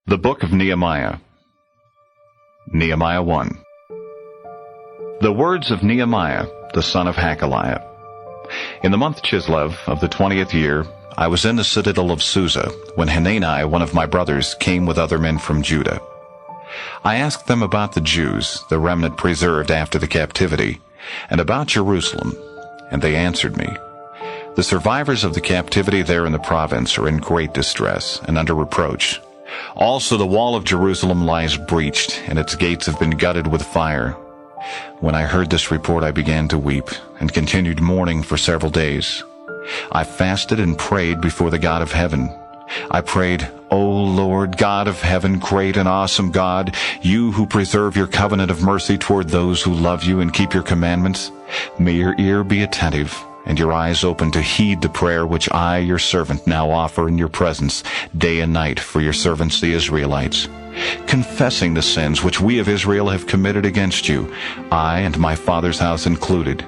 The Book of Nehemiah. Nehemiah 1. The words of Nehemiah, the son of Hakaliah. In the month Chislev of the 20th year, I was in the citadel of Susa, when Hanani, one of my brothers, came with other men from Judah. I asked them about the Jews, the remnant preserved after the captivity, and about Jerusalem, and they answered me. The survivors of the captivity there in the province are in great distress and under reproach. Also the wall of Jerusalem lies breached, and its gates have been gutted with fire. When I heard this report, I began to weep, and continued mourning for several days. I fasted and prayed before the God of heaven. I prayed, O Lord, God of heaven, great and awesome God, you who preserve your covenant of mercy toward those who love you and keep your commandments, may your ear be attentive, and your eyes open to heed the prayer which I, your servant, now offer in your presence, day and night, for your servants the Israelites, confessing the sins which we of Israel have committed against you, I and my father's house included.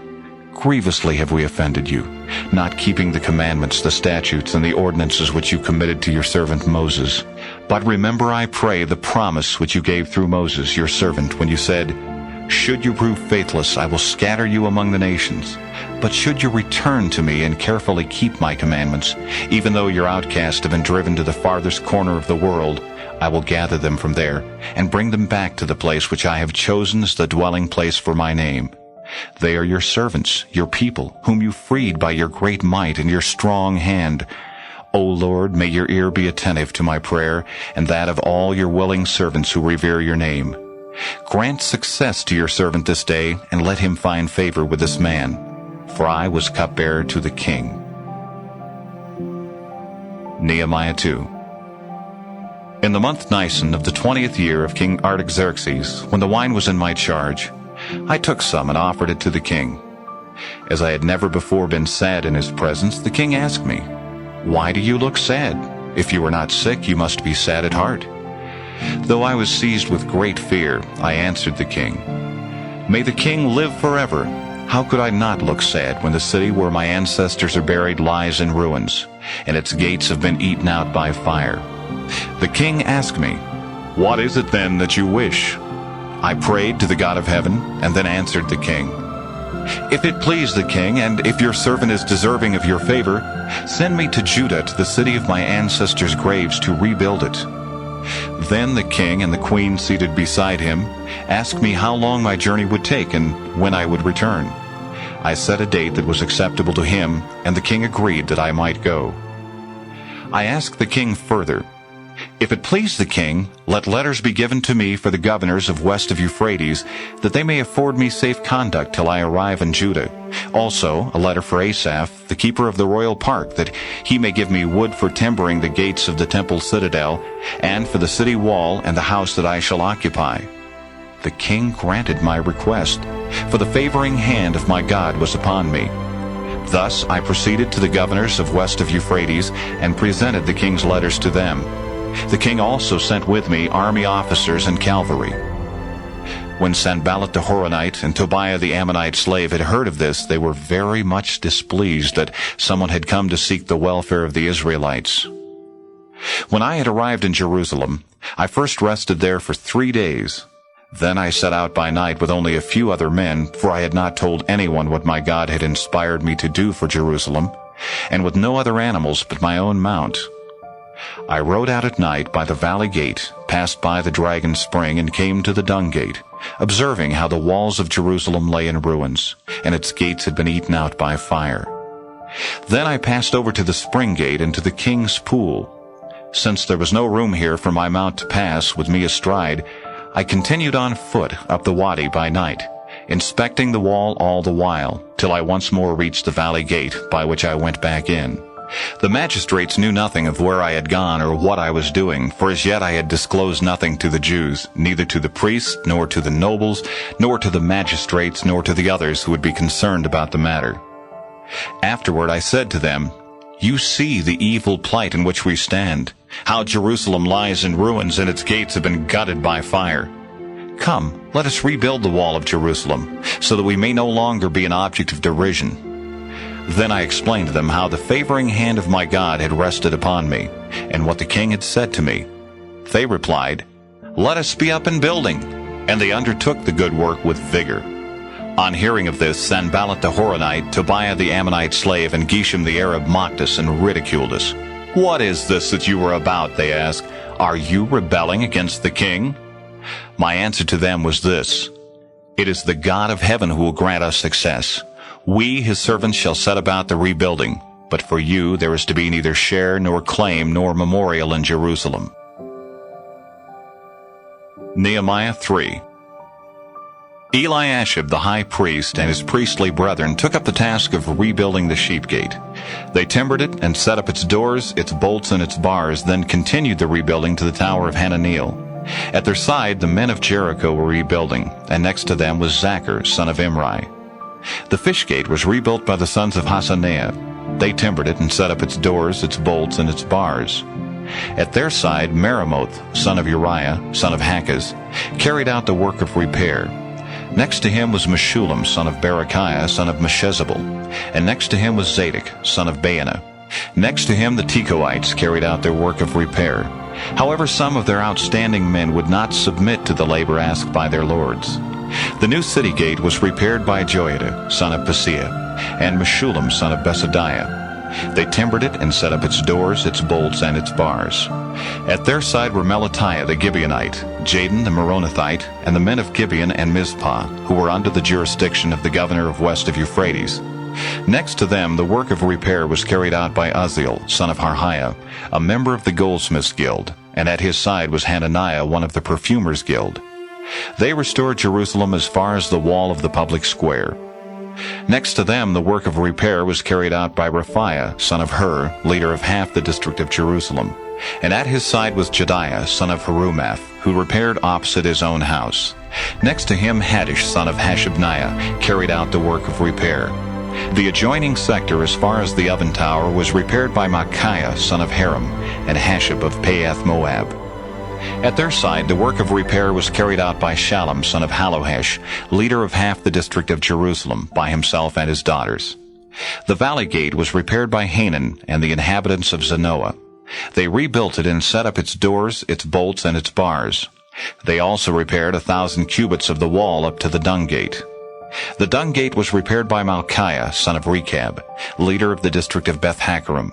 Grievously have we offended you, not keeping the commandments, the statutes, and the ordinances which you committed to your servant Moses. But remember, I pray, the promise which you gave through Moses, your servant, when you said, should you prove faithless, I will scatter you among the nations. But should you return to me and carefully keep my commandments, even though your outcasts have been driven to the farthest corner of the world, I will gather them from there and bring them back to the place which I have chosen as the dwelling place for my name. They are your servants, your people, whom you freed by your great might and your strong hand. O Lord, may your ear be attentive to my prayer and that of all your willing servants who revere your name. Grant success to your servant this day, and let him find favor with this man, for I was cupbearer to the king. Nehemiah 2. In the month Nisan of the 20th year of King Artaxerxes, when the wine was in my charge, I took some and offered it to the king. As I had never before been sad in his presence, the king asked me, Why do you look sad? If you are not sick, you must be sad at heart. Though I was seized with great fear, I answered the king, May the king live forever. How could I not look sad when the city where my ancestors are buried lies in ruins, and its gates have been eaten out by fire? The king asked me, What is it then that you wish? I prayed to the God of heaven, and then answered the king, If it please the king, and if your servant is deserving of your favor, send me to Judah, to the city of my ancestors' graves, to rebuild it. Then the king and the queen seated beside him asked me how long my journey would take and when I would return. I set a date that was acceptable to him, and the king agreed that I might go. I asked the king further, If it please the king, let letters be given to me for the governors of west of Euphrates, that they may afford me safe conduct till I arrive in Judah. Also a letter for Asaph, the keeper of the royal park, that he may give me wood for timbering the gates of the temple citadel, and for the city wall and the house that I shall occupy. The king granted my request, for the favoring hand of my God was upon me. Thus I proceeded to the governors of west of Euphrates, and presented the king's letters to them. The king also sent with me army officers and cavalry. When Sanballat the Horonite and Tobiah the Ammonite slave had heard of this, they were very much displeased that someone had come to seek the welfare of the Israelites. When I had arrived in Jerusalem, I first rested there for 3 days. Then I set out by night with only a few other men, for I had not told anyone what my God had inspired me to do for Jerusalem, and with no other animals but my own mount. I rode out at night by the valley gate, passed by the dragon spring, and came to the dung gate, observing how the walls of Jerusalem lay in ruins, and its gates had been eaten out by fire. Then I passed over to the spring gate and to the king's pool. Since there was no room here for my mount to pass with me astride, I continued on foot up the wadi by night, inspecting the wall all the while, till I once more reached the valley gate, by which I went back in. The magistrates knew nothing of where I had gone or what I was doing, for as yet I had disclosed nothing to the Jews, neither to the priests, nor to the nobles, nor to the magistrates, nor to the others who would be concerned about the matter. Afterward I said to them, You see the evil plight in which we stand, how Jerusalem lies in ruins and its gates have been gutted by fire. Come, let us rebuild the wall of Jerusalem, so that we may no longer be an object of derision. Then I explained to them how the favoring hand of my God had rested upon me, and what the king had said to me. They replied, "Let us be up and building." And they undertook the good work with vigor. On hearing of this, Sanballat the Horonite, Tobiah the Ammonite slave, and Geshem the Arab mocked us and ridiculed us. "What is this that you are about?" they asked. "Are you rebelling against the king?" My answer to them was this: "It is the God of heaven who will grant us success. We, his servants, shall set about the rebuilding. But for you there is to be neither share nor claim nor memorial in Jerusalem." Nehemiah 3. Eliashib the high priest and his priestly brethren took up the task of rebuilding the sheep gate. They timbered it and set up its doors, its bolts, and its bars, then continued the rebuilding to the tower of Hananiel. At their side the men of Jericho were rebuilding, and next to them was Zachar, son of Imri. The fish gate was rebuilt by the sons of Hassenaah. They timbered it and set up its doors, its bolts, and its bars. At their side Meremoth, son of Uriah, son of Hakaz, carried out the work of repair. Next to him was Meshullam, son of Berechiah, son of Meshezabel, and next to him was Zadok, son of Baana. Next to him the Tekoites carried out their work of repair. However, some of their outstanding men would not submit to the labor asked by their lords. The new city gate was repaired by Joiada, son of Paseah, and Meshullam, son of Besadiah. They timbered it and set up its doors, its bolts, and its bars. At their side were Melatiah the Gibeonite, Jadon the Meronothite, and the men of Gibeon and Mizpah, who were under the jurisdiction of the governor of west of Euphrates. Next to them the work of repair was carried out by Uzziel, son of Harhiah, a member of the Goldsmiths' Guild, and at his side was Hananiah, one of the Perfumers' Guild. They restored Jerusalem as far as the wall of the public square. Next to them the work of repair was carried out by Raphiah, son of Hur, leader of half the district of Jerusalem, and at his side was Jediah, son of Harumath, who repaired opposite his own house. Next to him Haddish, son of Hashabniah, carried out the work of repair. The adjoining sector as far as the oven tower was repaired by Micaiah, son of Haram, and Hashab of Paath Moab. At their side the work of repair was carried out by Shallum, son of Halohesh, leader of half the district of Jerusalem, by himself and his daughters. The valley gate was repaired by Hanan and the inhabitants of Zanoah. They rebuilt it and set up its doors, its bolts, and its bars. They also repaired 1,000 cubits of the wall up to the dung gate. The dung gate was repaired by Malchiah, son of Rechab, leader of the district of Beth-Hakkerem.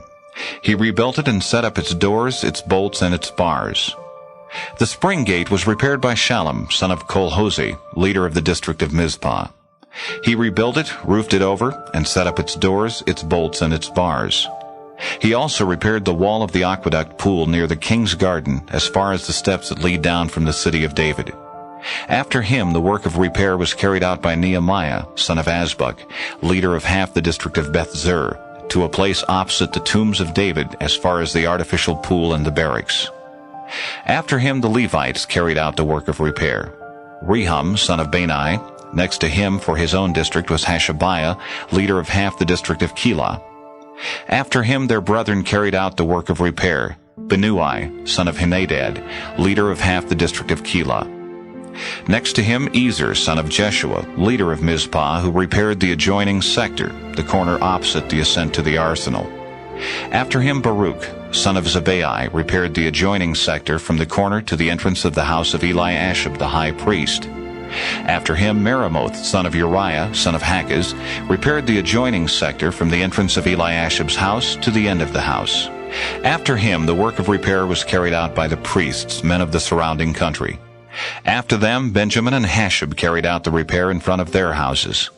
He rebuilt it and set up its doors, its bolts, and its bars. The spring gate was repaired by Shallum, son of Kolhoze, leader of the district of Mizpah. He rebuilt it, roofed it over, and set up its doors, its bolts, and its bars. He also repaired the wall of the aqueduct pool near the king's garden, as far as the steps that lead down from the city of David. After him the work of repair was carried out by Nehemiah, son of Azbuk, leader of half the district of Beth-Zur, to a place opposite the tombs of David, as far as the artificial pool and the barracks. After him the Levites carried out the work of repair. Rehum, son of Bani, next to him for his own district was Hashabiah, leader of half the district of Keilah. After him their brethren carried out the work of repair. Benui, son of Henadad, leader of half the district of Keilah. Next to him Ezer, son of Jeshua, leader of Mizpah, who repaired the adjoining sector, the corner opposite the ascent to the arsenal. After him Baruch, son of Zabbai, repaired the adjoining sector from the corner to the entrance of the house of Eliashib the high priest. After him Meremoth, son of Uriah, son of Hakaz, repaired the adjoining sector from the entrance of Eliashib's house to the end of the house. After him the work of repair was carried out by the priests, men of the surrounding country. After them Benjamin and Hashab carried out the repair in front of their houses.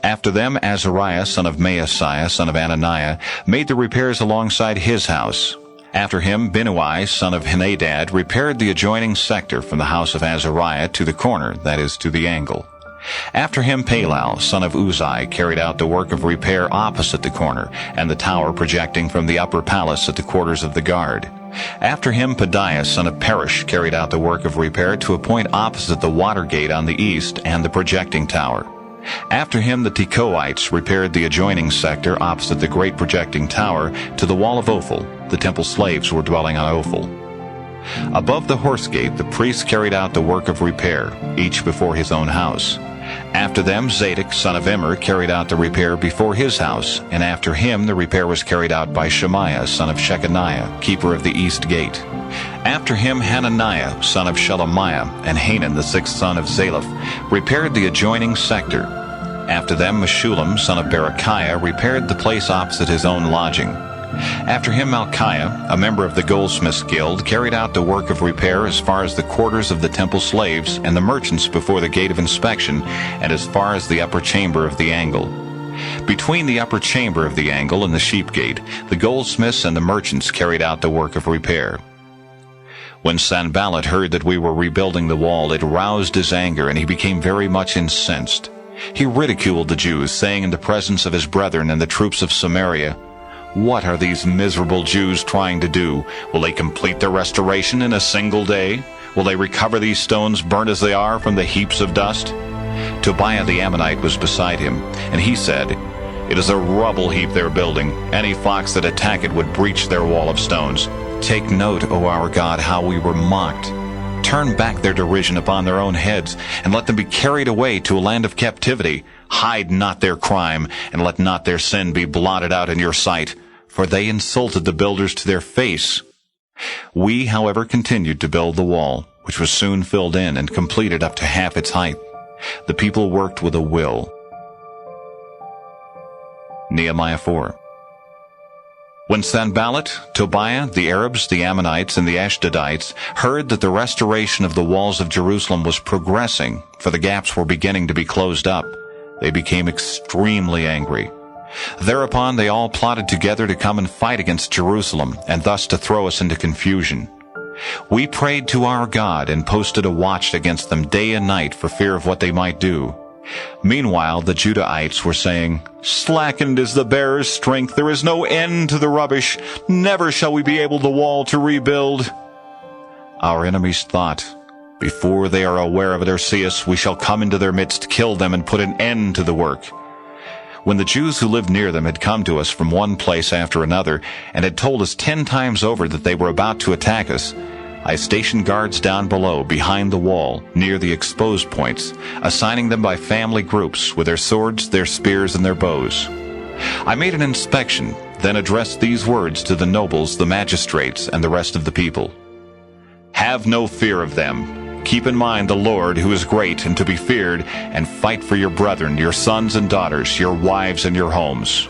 After them Azariah, son of Maaseiah, son of Ananiah, made the repairs alongside his house. After him Benui, son of Henadad, repaired the adjoining sector from the house of Azariah to the corner, that is, to the angle. After him Palal, son of Uzai, carried out the work of repair opposite the corner, and the tower projecting from the upper palace at the quarters of the guard. After him Pedaiah, son of Perish, carried out the work of repair to a point opposite the water gate on the east and the projecting tower. After him the Tekoites repaired the adjoining sector opposite the great projecting tower to the wall of Ophel. The temple slaves were dwelling on Ophel. Above the horse gate the priests carried out the work of repair, each before his own house. After them Zadok, son of Immer, carried out the repair before his house, and after him the repair was carried out by Shemaiah, son of Shechaniah, keeper of the east gate. After him Hananiah, son of Shelemiah, and Hanan, the sixth son of Zalaph, repaired the adjoining sector. After them Meshullam, son of Berechiah, repaired the place opposite his own lodging. After him Malchiah, a member of the goldsmiths' guild, carried out the work of repair as far as the quarters of the temple slaves and the merchants before the gate of inspection, and as far as the upper chamber of the angle. Between the upper chamber of the angle and the sheep gate, the goldsmiths and the merchants carried out the work of repair. When Sanballat heard that we were rebuilding the wall, it roused his anger, and he became very much incensed. He ridiculed the Jews, saying in the presence of his brethren and the troops of Samaria, "What are these miserable Jews trying to do? Will they complete their restoration in a single day? Will they recover these stones burnt as they are from the heaps of dust?" Tobiah the Ammonite was beside him, and he said, "It is a rubble heap they're building. Any fox that attack it would breach their wall of stones. Take note, O our God, how we were mocked. Turn back their derision upon their own heads, and let them be carried away to a land of captivity. Hide not their crime, and let not their sin be blotted out in your sight, for they insulted the builders to their face." We, however, continued to build the wall, which was soon filled in and completed up to half its height. The people worked with a will. Nehemiah 4. When Sanballat, Tobiah, the Arabs, the Ammonites, and the Ashdodites heard that the restoration of the walls of Jerusalem was progressing, for the gaps were beginning to be closed up, they became extremely angry. Thereupon they all plotted together to come and fight against Jerusalem, and thus to throw us into confusion. We prayed to our God and posted a watch against them day and night for fear of what they might do. Meanwhile the Judahites were saying, "Slackened is the bearer's strength, there is no end to the rubbish, never shall we be able the wall to rebuild." Our enemies thought, "Before they are aware of it or see us, we shall come into their midst, kill them, and put an end to the work." When the Jews who lived near them had come to us from one place after another, and had told us 10 times over that they were about to attack us, I stationed guards down below, behind the wall, near the exposed points, assigning them by family groups, with their swords, their spears, and their bows. I made an inspection, then addressed these words to the nobles, the magistrates, and the rest of the people. "Have no fear of them. Keep in mind the Lord, who is great and to be feared, and fight for your brethren, your sons and daughters, your wives and your homes."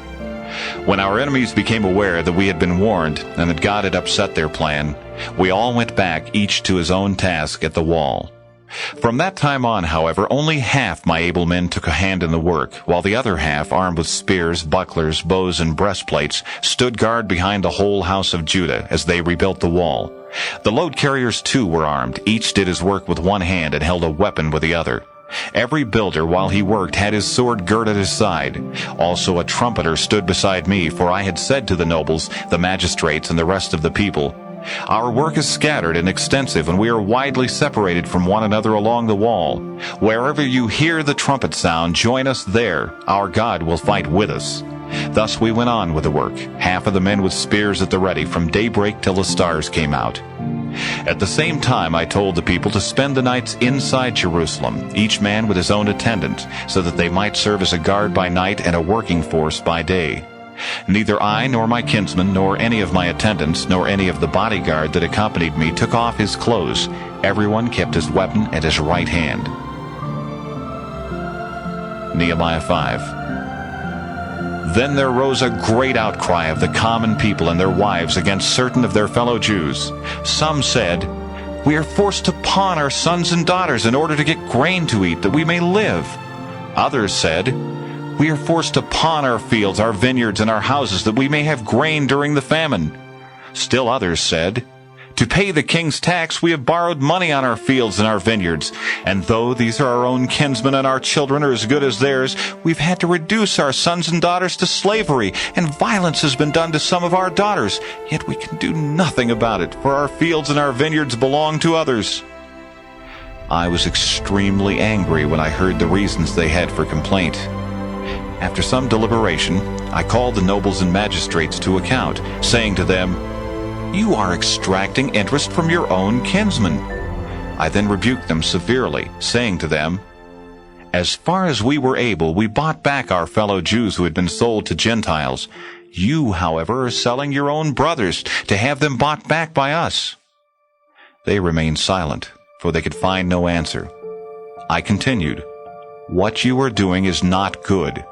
When our enemies became aware that we had been warned and that God had upset their plan, we all went back, each to his own task at the wall. From that time on, however, only half my able men took a hand in the work, while the other half, armed with spears, bucklers, bows, and breastplates, stood guard behind the whole house of Judah as they rebuilt the wall. The load carriers too were armed. Each did his work with one hand and held a weapon with the other. Every builder, while he worked, had his sword girt at his side. Also a trumpeter stood beside me, for I had said to the nobles, the magistrates, and the rest of the people, "Our work is scattered and extensive, and we are widely separated from one another along the wall. Wherever you hear the trumpet sound, join us there. Our God will fight with us." Thus we went on with the work, half of the men with spears at the ready, from daybreak till the stars came out. At the same time I told the people to spend the nights inside Jerusalem, each man with his own attendant, so that they might serve as a guard by night and a working force by day. Neither I nor my kinsman, nor any of my attendants, nor any of the bodyguard that accompanied me took off his clothes. Everyone kept his weapon at his right hand. Nehemiah 5. Then there rose a great outcry of the common people and their wives against certain of their fellow Jews. Some said, "We are forced to pawn our sons and daughters in order to get grain to eat, that we may live." Others said, "We are forced to pawn our fields, our vineyards, and our houses, that we may have grain during the famine." Still others said, "To pay the king's tax, we have borrowed money on our fields and our vineyards, and though these are our own kinsmen and our children are as good as theirs, we've had to reduce our sons and daughters to slavery, and violence has been done to some of our daughters, yet we can do nothing about it, for our fields and our vineyards belong to others." I was extremely angry when I heard the reasons they had for complaint. After some deliberation, I called the nobles and magistrates to account, saying to them, "You are extracting interest from your own kinsmen." I then rebuked them severely, saying to them, "As far as we were able, we bought back our fellow Jews who had been sold to Gentiles. You, however, are selling your own brothers to have them bought back by us." They remained silent, for they could find no answer. I continued, "What you are doing is not good.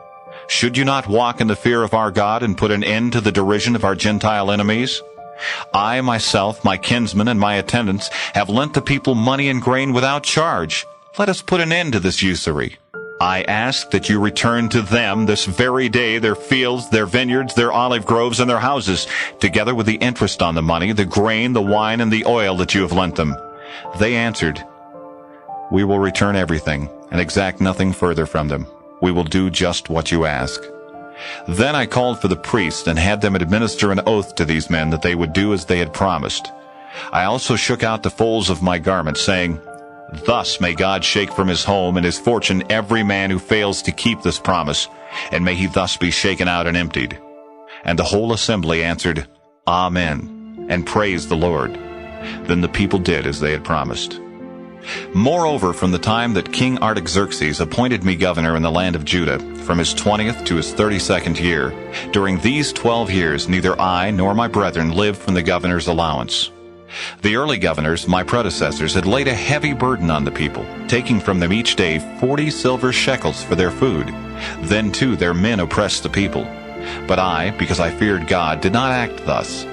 Should you not walk in the fear of our God and put an end to the derision of our Gentile enemies? I myself, my kinsmen, and my attendants have lent the people money and grain without charge. Let us put an end to this usury. I ask that you return to them this very day their fields, their vineyards, their olive groves, and their houses, together with the interest on the money, the grain, the wine, and the oil that you have lent them." They answered, "We will return everything, and exact nothing further from them. We will do just what you ask." Then I called for the priests and had them administer an oath to these men that they would do as they had promised. I also shook out the folds of my garment, saying, "Thus may God shake from his home and his fortune every man who fails to keep this promise, and may he thus be shaken out and emptied." And the whole assembly answered, "Amen," and praised the Lord. Then the people did as they had promised. Moreover, from the time that King Artaxerxes appointed me governor in the land of Judah, from his 20th to his 32nd year, during these 12 years neither I nor my brethren lived from the governor's allowance. The early governors, my predecessors, had laid a heavy burden on the people, taking from them each day 40 silver shekels for their food. Then too their men oppressed the people. But I, because I feared God, did not act thus.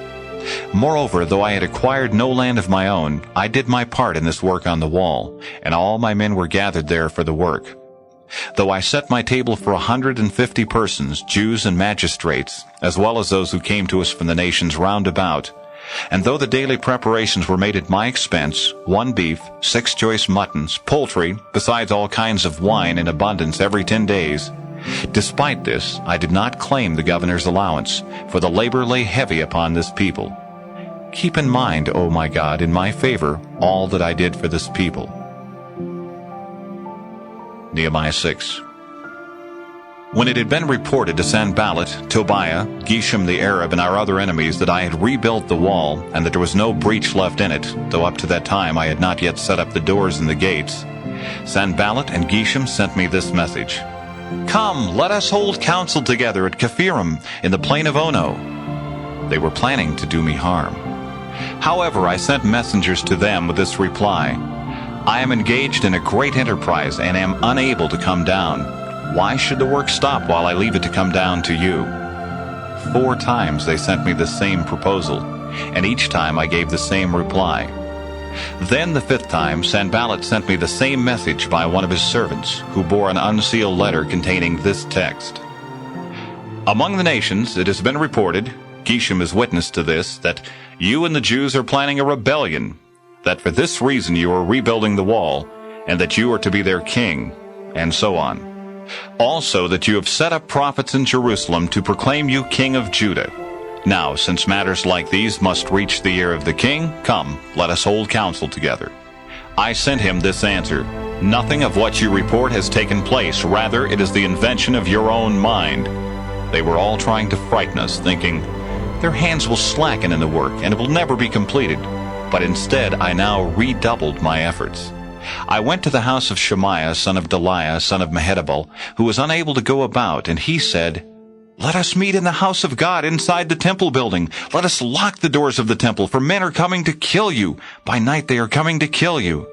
Moreover, though I had acquired no land of my own, I did my part in this work on the wall, and all my men were gathered there for the work. Though I set my table for 150 persons, Jews and magistrates, as well as those who came to us from the nations round about, and though the daily preparations were made at my expense, 1 beef, 6 choice muttons, poultry, besides all kinds of wine in abundance every 10 days, despite this, I did not claim the governor's allowance, for the labor lay heavy upon this people. Keep in mind, O my God, in my favor, all that I did for this people. Nehemiah 6. When it had been reported to Sanballat, Tobiah, Geshem the Arab, and our other enemies that I had rebuilt the wall, and that there was no breach left in it, though up to that time I had not yet set up the doors and the gates, Sanballat and Geshem sent me this message: "Come, let us hold council together at Caphirim in the plain of Ono." They were planning to do me harm. However, I sent messengers to them with this reply: "I am engaged in a great enterprise and am unable to come down. Why should the work stop while I leave it to come down to you?" 4 times they sent me the same proposal, and each time I gave the same reply. Then the 5th time Sanballat sent me the same message by one of his servants, who bore an unsealed letter containing this text: "Among the nations it has been reported, Geshem is witness to this, that you and the Jews are planning a rebellion, that for this reason you are rebuilding the wall, and that you are to be their king," and so on. "Also that you have set up prophets in Jerusalem to proclaim you king of Judah. Now, since matters like these must reach the ear of the king, come, let us hold counsel together." I sent him this answer: "Nothing of what you report has taken place. Rather, it is the invention of your own mind." They were all trying to frighten us, thinking, "Their hands will slacken in the work, and it will never be completed." But instead, I now redoubled my efforts. I went to the house of Shemaiah, son of Delaiah, son of Mehetabel, who was unable to go about, and he said, "Let us meet in the house of God inside the temple building. Let us lock the doors of the temple, for men are coming to kill you. By night they are coming to kill you."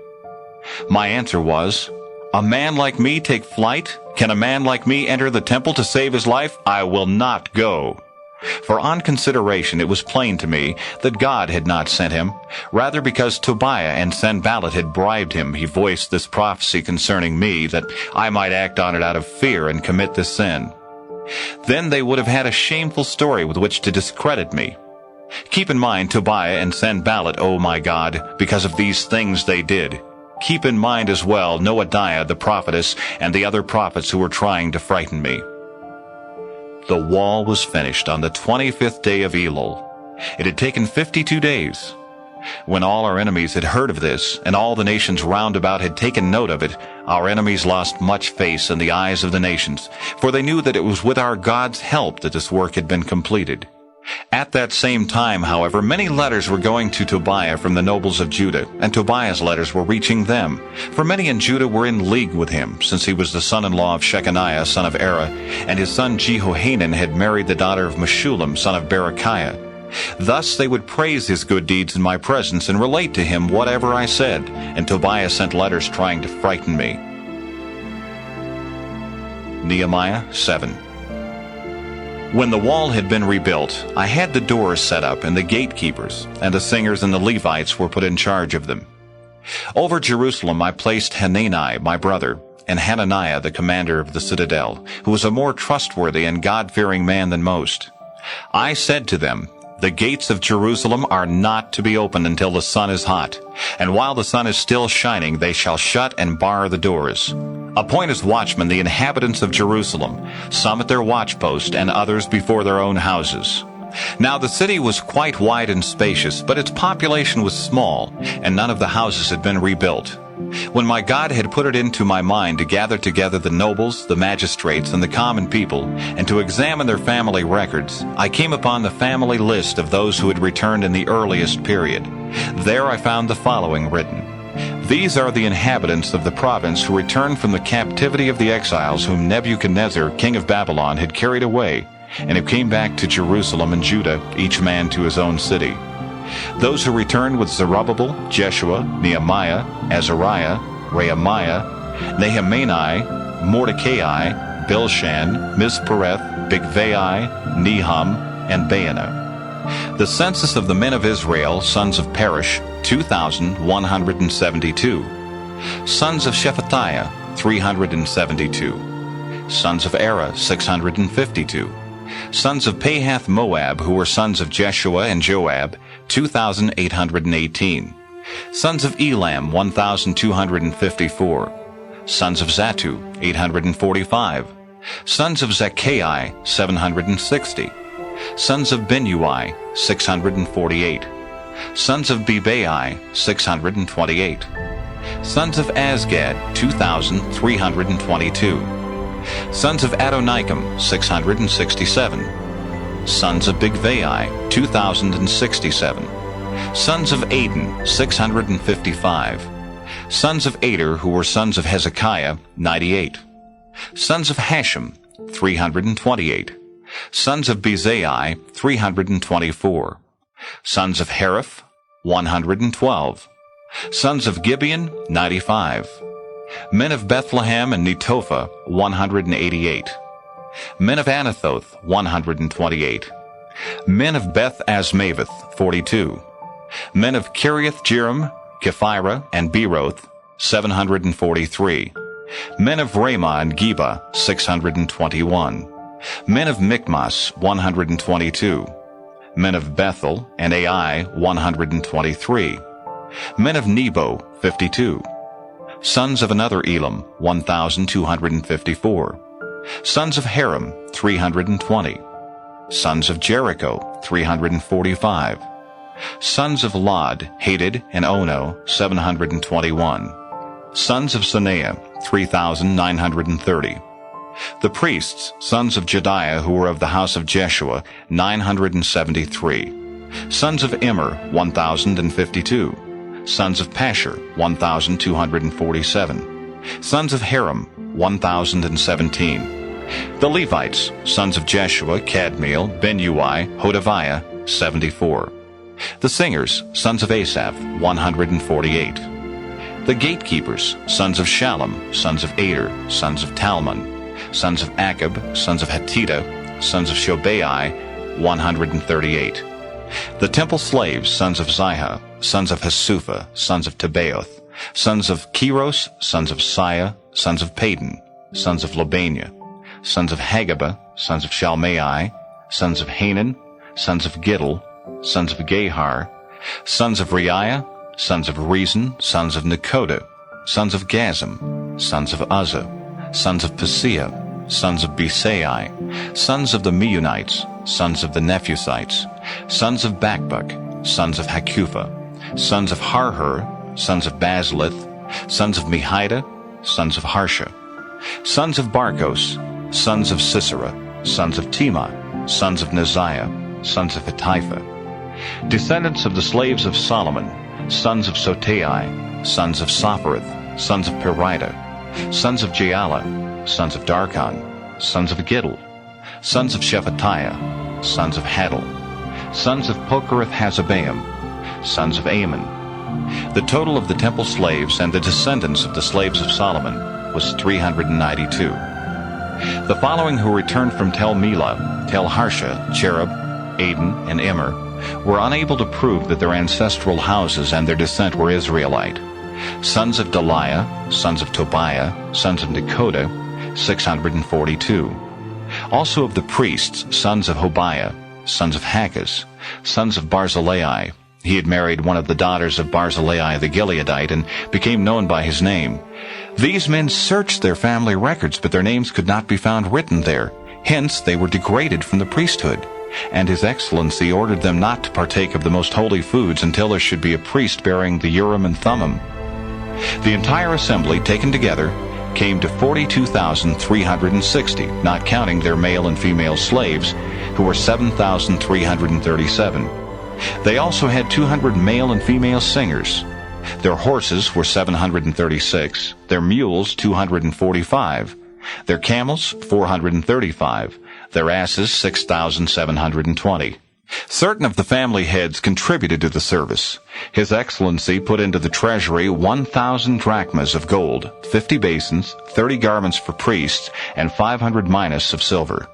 My answer was, "A man like me take flight? Can a man like me enter the temple to save his life? I will not go." For on consideration it was plain to me that God had not sent him. Rather, because Tobiah and Sanballat had bribed him, he voiced this prophecy concerning me, that I might act on it out of fear and commit this sin. Then they would have had a shameful story with which to discredit me. Keep in mind Tobiah and Sanballat, O my God, because of these things they did. Keep in mind as well Noadiah the prophetess and the other prophets who were trying to frighten me. The wall was finished on the 25th day of Elul. It had taken 52 days. When all our enemies had heard of this, and all the nations round about had taken note of it, our enemies lost much face in the eyes of the nations, for they knew that it was with our God's help that this work had been completed. At that same time, however, many letters were going to Tobiah from the nobles of Judah, and Tobiah's letters were reaching them. For many in Judah were in league with him, since he was the son-in-law of Shechaniah, son of Era, and his son Jehohanan had married the daughter of Meshullam, son of Berechiah. Thus they would praise his good deeds in my presence and relate to him whatever I said, and Tobiah sent letters trying to frighten me. Nehemiah 7. When the wall had been rebuilt, I had the doors set up, and the gatekeepers, and the singers and the Levites were put in charge of them. Over Jerusalem I placed Hanani, my brother, and Hananiah, the commander of the citadel, who was a more trustworthy and God-fearing man than most. I said to them, "The gates of Jerusalem are not to be opened until the sun is hot, and while the sun is still shining they shall shut and bar the doors. Appoint as watchmen the inhabitants of Jerusalem, some at their watchpost and others before their own houses." Now the city was quite wide and spacious, but its population was small, and none of the houses had been rebuilt. When my God had put it into my mind to gather together the nobles, the magistrates, and the common people, and to examine their family records, I came upon the family list of those who had returned in the earliest period. There I found the following written: "These are the inhabitants of the province who returned from the captivity of the exiles whom Nebuchadnezzar, king of Babylon, had carried away, and who came back to Jerusalem and Judah, each man to his own city. Those who returned with Zerubbabel, Jeshua, Nehemiah, Azariah, Rehemiah, Nehemani, Mordecai, Bilshan, Mispereth, Bigvai, Nehum, and Baanah. The census of the men of Israel, sons of Perish, 2,172. Sons of Shephatiah, 372. Sons of Era, 652. Sons of Pahath Moab, who were sons of Jeshua and Joab, 2,818. Sons of Elam, 1,254. Sons of Zatu, 845. Sons of Zacchaei, 760. Sons of Binui, 648. Sons of Bebai, 628. Sons of Azgad, 2,322. Sons of Adonikam, 667. Sons of Bigvai, 2,067. Sons of Aden, 655. Sons of Ader, who were sons of Hezekiah, 98. Sons of Hashem, 328. Sons of Bezai, 324. Sons of Hariph, 112. Sons of Gibeon, 95. Men of Bethlehem and Netophah, 188. Men of Anathoth, 128. Men of Beth Asmaveth, 42. Men of Kiriath Jearim, Kephirah, and Beeroth, 743. Men of Ramah and Geba, 621. Men of Michmas, 122. Men of Bethel and Ai, 123. Men of Nebo, 52. Sons of another Elam, 1,254. Sons of Haram, 320. Sons of Jericho, 345. Sons of Lod, Hadid, and Ono, 721. Sons of Sanea, 3,930. The priests, sons of Jediah, who were of the house of Jeshua, 973. Sons of Immer, 1,052. Sons of Pashur, 1,247. Sons of Haram, 1,017. The Levites, sons of Jeshua, Kadmiel, Benui, Hodaviah, 74. The singers, sons of Asaph, 148. The gatekeepers, sons of Shallum, sons of Ader, sons of Talmon, sons of Akab, sons of Hatita, sons of Shobai, 138. The temple slaves, sons of Ziha, sons of Hasupha, sons of Tabaoth, sons of Keros, sons of Siah, sons of Padon, sons of Lobania, sons of Hagabah, sons of Shalmai, sons of Hanan, sons of Giddel, sons of Gahar, sons of Reiah, sons of Rezin, sons of Nekoda, sons of Gazam, sons of Uzzah, sons of Paseah, sons of Besai, sons of the Meunites, sons of the Nephusites, sons of Bakbuk, sons of Hakupha, sons of Harhur, sons of Bazlith, sons of Mehida, sons of Harsha, sons of Barkos, sons of Sisera, sons of Tema, sons of Neziah, sons of Hatipha, descendants of the slaves of Solomon, sons of Sotai, sons of Sophereth, sons of Perida, sons of Jaala, sons of Darkon, sons of Giddel, sons of Shephatiah, sons of Hadel, sons of Pokereth-Hazzebaim, sons of Ammon. The total of the temple slaves and the descendants of the slaves of Solomon was 392. The following who returned from Tel Melah, Tel Harsha, Cherub, Aden, and Immer were unable to prove that their ancestral houses and their descent were Israelite. Sons of Deliah, sons of Tobiah, sons of Nekoda, 642. Also of the priests, sons of Hobiah, sons of Hakaz, sons of Barzillai. He had married one of the daughters of Barzillai the Gileadite and became known by his name. These men searched their family records, but their names could not be found written there. Hence they were degraded from the priesthood. And His Excellency ordered them not to partake of the most holy foods until there should be a priest bearing the Urim and Thummim. The entire assembly, taken together, came to 42,360, not counting their male and female slaves, who were 7,337. They also had 200 male and female singers. Their horses were 736, their mules 245, their camels 435, their asses 6,720. Certain of the family heads contributed to the service. His Excellency put into the treasury 1,000 drachmas of gold, 50 basins, 30 garments for priests, and 500 minas of silver.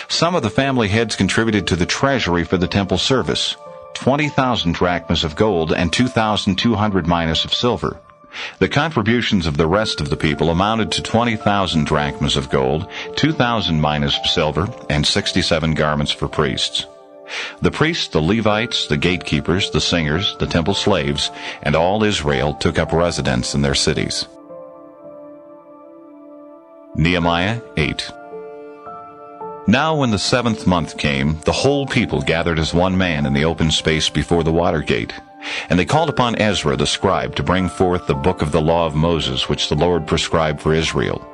Some of the family heads contributed to the treasury for the temple service, 20,000 drachmas of gold and 2,200 minas of silver. The contributions of the rest of the people amounted to 20,000 drachmas of gold, 2,000 minas of silver, and 67 garments for priests. The priests, the Levites, the gatekeepers, the singers, the temple slaves, and all Israel took up residence in their cities. Nehemiah 8. Now when the 7th month came, the whole people gathered as one man in the open space before the water gate. And they called upon Ezra the scribe to bring forth the book of the law of Moses, which the Lord prescribed for Israel.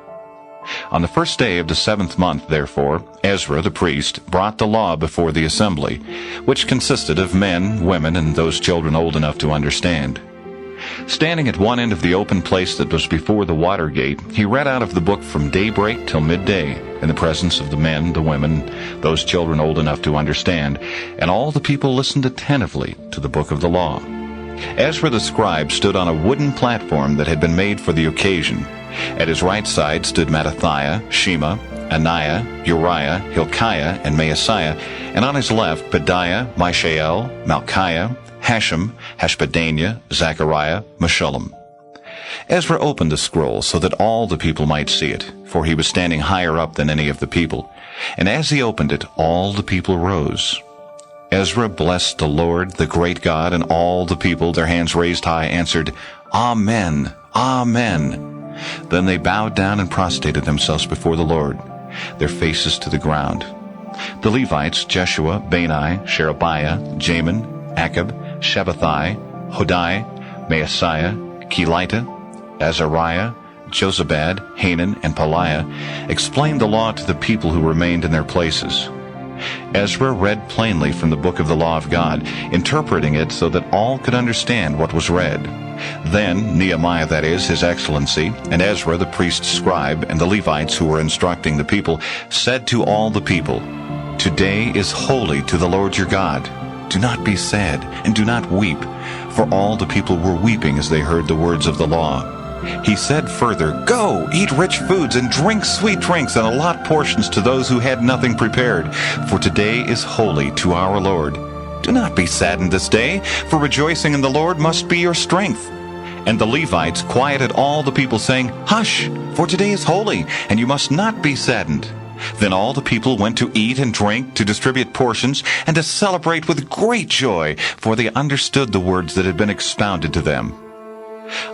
On the first day of the 7th month, therefore, Ezra the priest brought the law before the assembly, which consisted of men, women, and those children old enough to understand. Standing at one end of the open place that was before the water gate, he read out of the book from daybreak till midday, in the presence of the men, the women, those children old enough to understand, and all the people listened attentively to the book of the law. Ezra the scribe stood on a wooden platform that had been made for the occasion. At his right side stood Mattithiah, Shema, Ananiah, Uriah, Hilkiah, and Maaseiah, and on his left Pedaiah, Mishael, Malchiah, Hashem, Hashbadaniah, Zechariah, Meshullam. Ezra opened the scroll so that all the people might see it, for he was standing higher up than any of the people. And as he opened it, all the people rose. Ezra blessed the Lord, the great God, and all the people, their hands raised high, answered, Amen, Amen. Then they bowed down and prostrated themselves before the Lord, their faces to the ground. The Levites, Jeshua, Bani, Sherebiah, Jamin, Akab, Shabbathai, Hodai, Maaseiah, Kelita, Azariah, Jozabad, Hanan, and Pelaiah explained the law to the people who remained in their places. Ezra read plainly from the book of the law of God, interpreting it so that all could understand what was read. Then Nehemiah, that is, His Excellency, and Ezra the priest scribe, and the Levites who were instructing the people, said to all the people, Today is holy to the Lord your God. Do not be sad, and do not weep, for all the people were weeping as they heard the words of the law. He said further, Go, eat rich foods, and drink sweet drinks, and allot portions to those who had nothing prepared, for today is holy to our Lord. Do not be saddened this day, for rejoicing in the Lord must be your strength. And the Levites quieted all the people, saying, Hush, for today is holy, and you must not be saddened. Then all the people went to eat and drink, to distribute portions, and to celebrate with great joy, for they understood the words that had been expounded to them.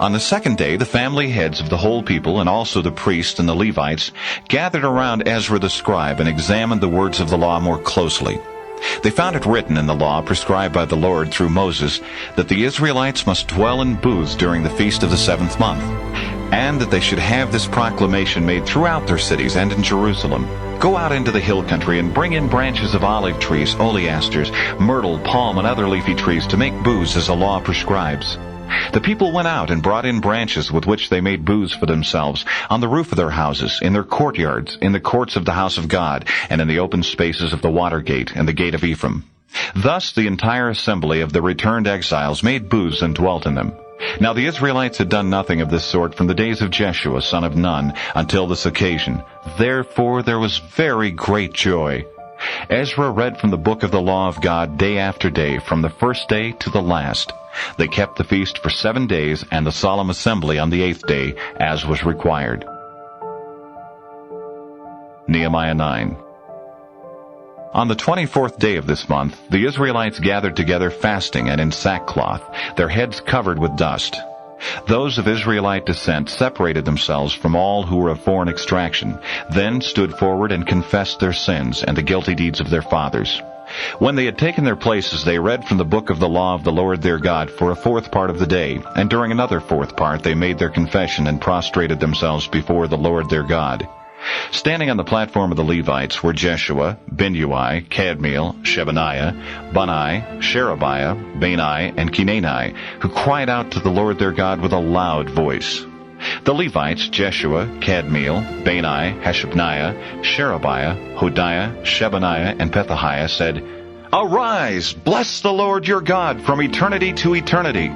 On the second day, the family heads of the whole people, and also the priests and the Levites, gathered around Ezra the scribe and examined the words of the law more closely. They found it written in the law prescribed by the Lord through Moses that the Israelites must dwell in booths during the feast of the 7th month, and that they should have this proclamation made throughout their cities and in Jerusalem. Go out into the hill country and bring in branches of olive trees, oleasters, myrtle, palm, and other leafy trees to make booths as the law prescribes. The people went out and brought in branches with which they made booths for themselves, on the roof of their houses, in their courtyards, in the courts of the house of God, and in the open spaces of the water gate and the gate of Ephraim. Thus the entire assembly of the returned exiles made booths and dwelt in them. Now the Israelites had done nothing of this sort from the days of Jeshua son of Nun until this occasion. Therefore there was very great joy. Ezra read from the book of the law of God day after day, from the first day to the last. They kept the feast for 7 days, and the solemn assembly on the 8th day, as was required. Nehemiah 9. On the 24th day of this month, the Israelites gathered together fasting and in sackcloth, their heads covered with dust. Those of Israelite descent separated themselves from all who were of foreign extraction, then stood forward and confessed their sins and the guilty deeds of their fathers. When they had taken their places, they read from the book of the law of the Lord their God for a 4th part of the day, and during another 4th part they made their confession and prostrated themselves before the Lord their God. Standing on the platform of the Levites were Jeshua, Binnui, Kadmiel, Shebaniah, Bunni, Sherebiah, Bani, and Kenani, who cried out to the Lord their God with a loud voice. The Levites, Jeshua, Kadmiel, Bani, Hashabniah, Sherebiah, Hodiah, Shebaniah, and Pethahiah said, "Arise, bless the Lord your God from eternity to eternity."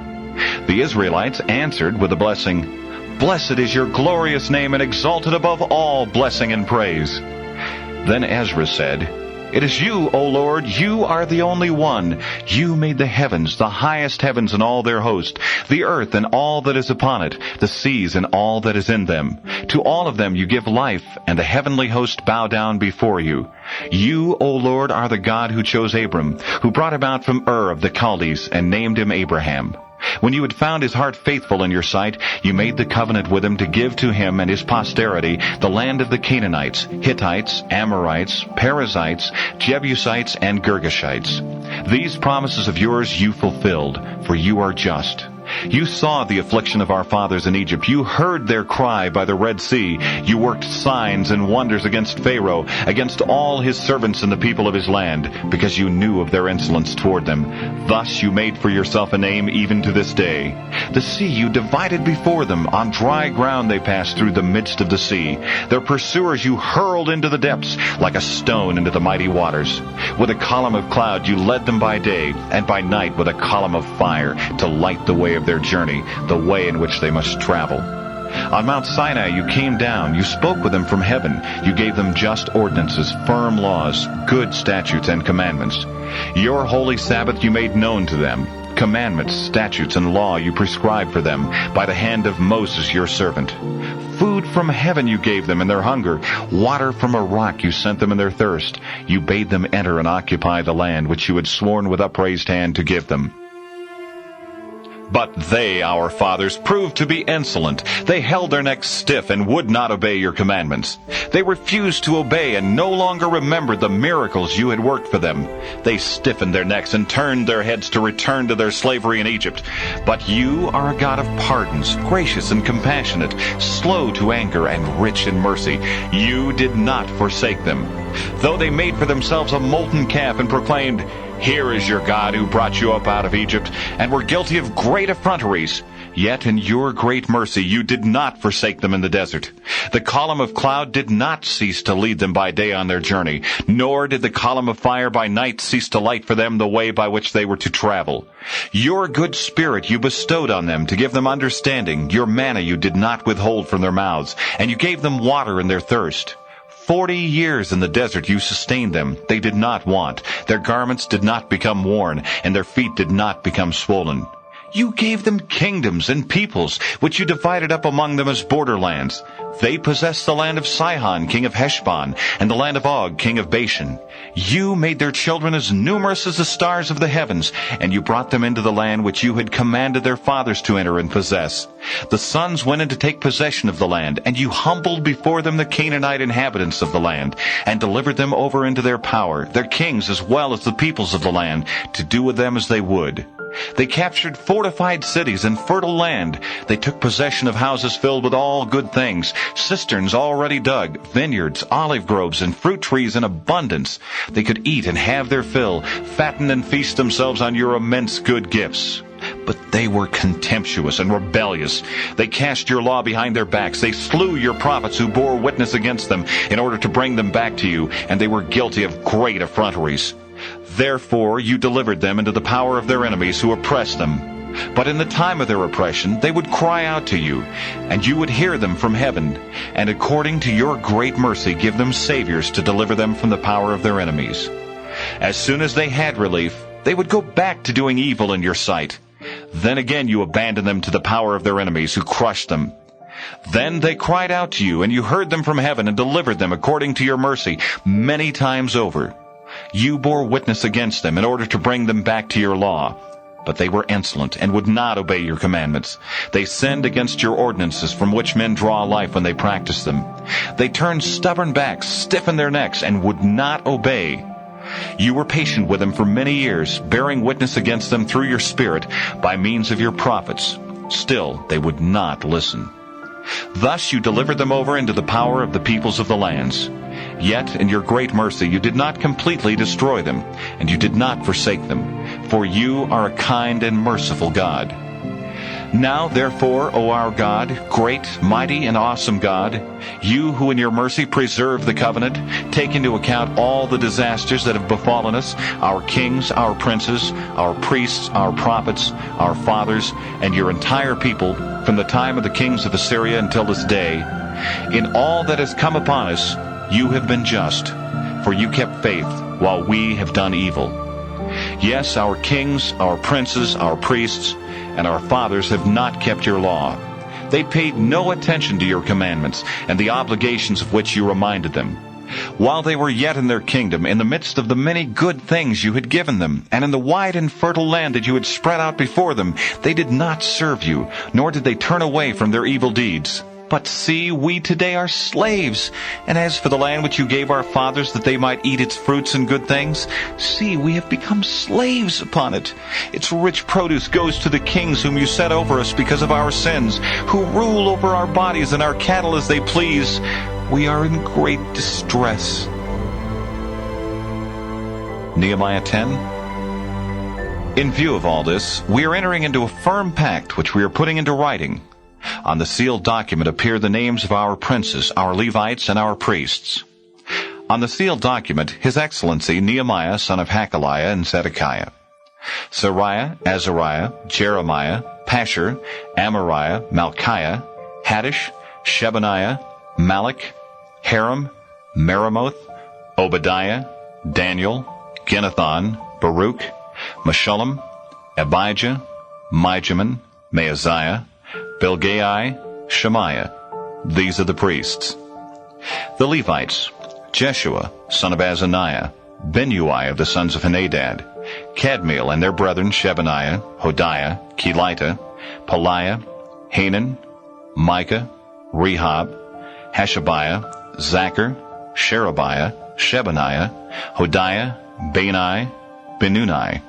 The Israelites answered with a blessing, "Blessed is your glorious name and exalted above all blessing and praise." Then Ezra said, "It is you, O Lord, you are the only one. You made the heavens, the highest heavens and all their host, the earth and all that is upon it, the seas and all that is in them. To all of them you give life, and the heavenly host bow down before you. You, O Lord, are the God who chose Abram, who brought him out from Ur of the Chaldees and named him Abraham. When you had found his heart faithful in your sight, you made the covenant with him to give to him and his posterity the land of the Canaanites, Hittites, Amorites, Perizzites, Jebusites, and Girgashites. These promises of yours you fulfilled, for you are just. You saw the affliction of our fathers in Egypt. You heard their cry by the Red Sea. You worked signs and wonders against Pharaoh, against all his servants and the people of his land, because you knew of their insolence toward them. Thus you made for yourself a name even to this day. The sea you divided before them. On dry ground they passed through the midst of the sea. Their pursuers you hurled into the depths, like a stone into the mighty waters. With a column of cloud you led them by day, and by night with a column of fire, to light the way of their journey, the way in which they must travel. On Mount Sinai you came down, you spoke with them from heaven, you gave them just ordinances, firm laws, good statutes and commandments. Your holy Sabbath you made known to them. Commandments, statutes, and law you prescribed for them by the hand of Moses your servant. Food from heaven you gave them in their hunger. Water from a rock you sent them in their thirst. You bade them enter and occupy the land which you had sworn with upraised hand to give them. But they, our fathers, proved to be insolent. They held their necks stiff and would not obey your commandments. They refused to obey and no longer remembered the miracles you had worked for them. They stiffened their necks and turned their heads to return to their slavery in Egypt. But you are a God of pardons, gracious and compassionate, slow to anger and rich in mercy. You did not forsake them. Though they made for themselves a molten calf and proclaimed, "Here is your God who brought you up out of Egypt," and were guilty of great effronteries, yet in your great mercy you did not forsake them in the desert. The column of cloud did not cease to lead them by day on their journey, nor did the column of fire by night cease to light for them the way by which they were to travel. Your good spirit you bestowed on them to give them understanding. Your manna you did not withhold from their mouths, and you gave them water in their thirst. 40 years in the desert you sustained them. They did not want. Their garments did not become worn, and their feet did not become swollen. You gave them kingdoms and peoples, which you divided up among them as borderlands. They possessed the land of Sihon, king of Heshbon, and the land of Og, king of Bashan. You made their children as numerous as the stars of the heavens, and you brought them into the land which you had commanded their fathers to enter and possess. The sons went in to take possession of the land, and you humbled before them the Canaanite inhabitants of the land, and delivered them over into their power, their kings as well as the peoples of the land, to do with them as they would. They captured fortified cities and fertile land. They took possession of houses filled with all good things, cisterns already dug, vineyards, olive groves, and fruit trees in abundance. They could eat and have their fill, fatten and feast themselves on your immense good gifts. But they were contemptuous and rebellious. They cast your law behind their backs. They slew your prophets who bore witness against them in order to bring them back to you, and they were guilty of great effronteries. Therefore you delivered them into the power of their enemies who oppressed them. But in the time of their oppression they would cry out to you, and you would hear them from heaven, and according to your great mercy give them saviors to deliver them from the power of their enemies. As soon as they had relief, they would go back to doing evil in your sight. Then again you abandoned them to the power of their enemies who crushed them. Then they cried out to you, and you heard them from heaven and delivered them according to your mercy many times over. You bore witness against them in order to bring them back to your law. But they were insolent and would not obey your commandments. They sinned against your ordinances from which men draw life when they practice them. They turned stubborn backs, stiffened their necks, and would not obey. You were patient with them for many years, bearing witness against them through your Spirit by means of your prophets. Still they would not listen. Thus you delivered them over into the power of the peoples of the lands. Yet in your great mercy you did not completely destroy them, and you did not forsake them, for you are a kind and merciful God. Now therefore, O our God, great, mighty, and awesome God, you who in your mercy preserve the covenant, take into account all the disasters that have befallen us, our kings, our princes, our priests, our prophets, our fathers, and your entire people, from the time of the kings of Assyria until this day. In all that has come upon us, you have been just, for you kept faith while we have done evil. Yes, our kings, our princes, our priests, and our fathers have not kept your law. They paid no attention to your commandments and the obligations of which you reminded them. While they were yet in their kingdom, in the midst of the many good things you had given them, and in the wide and fertile land that you had spread out before them, they did not serve you, nor did they turn away from their evil deeds. But see, we today are slaves. And as for the land which you gave our fathers that they might eat its fruits and good things, see, we have become slaves upon it. Its rich produce goes to the kings whom you set over us because of our sins, who rule over our bodies and our cattle as they please. We are in great distress. Nehemiah 10. In view of all this, we are entering into a firm pact which we are putting into writing. On the sealed document appear the names of our princes, our Levites, and our priests. On the sealed document, His Excellency Nehemiah, son of Hakaliah, and Zedekiah. Sariah, Azariah, Jeremiah, Pashur, Amariah, Malchiah, Haddish, Shebaniah, Malach, Haram, Meremoth, Obadiah, Daniel, Ginnathan, Baruch, Meshullam, Abijah, Mijamin, Maaziah, Bilgai, Shemaiah. These are the priests. The Levites, Jeshua, son of Azaniah, Benui of the sons of Henadad, Kadmiel and their brethren Shebaniah, Hodiah, Kelita, Peliah, Hanan, Micah, Rehab, Hashabiah, Zachar, Sherebiah, Shebaniah, Hodiah, Bani, Benuni.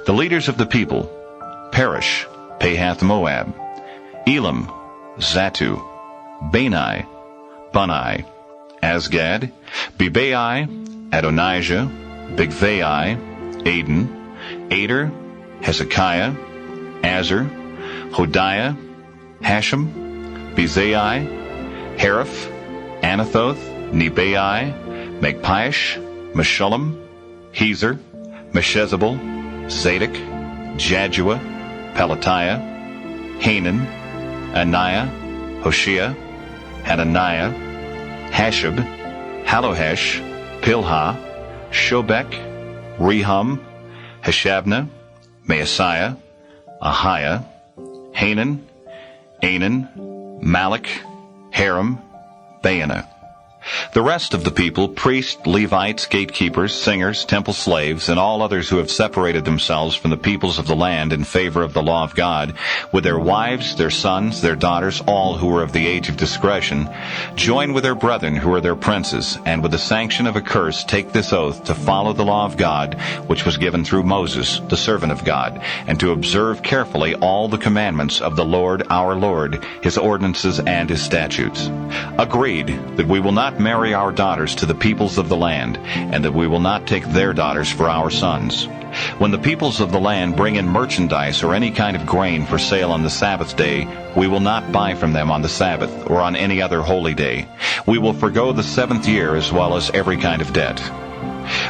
The leaders of the people, Perish, Pahath-Moab, Elam, Zatu, Bani, Bunai, Asgad, Bebai, Adonijah, Bigvai, Aden, Ader, Hezekiah, Azar, Hodiah, Hashem, Bezai, Hariph, Anathoth, Nebai, Magpiash, Meshullam, Hezer, Meshezabel, Zadok, Jadua, Pelatiah, Hanan, Anaiah, Hoshea, Hananiah, Hashab, Halohesh, Pilha, Shobek, Rehum, Hashabnah, Maaseiah, Ahiah, Hanan, Anan, Malach, Haram, Baanah. The rest of the people, priests, Levites, gatekeepers, singers, temple slaves, and all others who have separated themselves from the peoples of the land in favor of the law of God, with their wives, their sons, their daughters, all who are of the age of discretion, join with their brethren who are their princes, and with the sanction of a curse take this oath to follow the law of God, which was given through Moses, the servant of God, and to observe carefully all the commandments of the Lord our Lord, His ordinances and His statutes. Agreed that we will not marry our daughters to the peoples of the land, and that we will not take their daughters for our sons. When the peoples of the land bring in merchandise or any kind of grain for sale on the Sabbath day, we will not buy from them on the Sabbath or on any other holy day. We will forgo the 7th year as well as every kind of debt.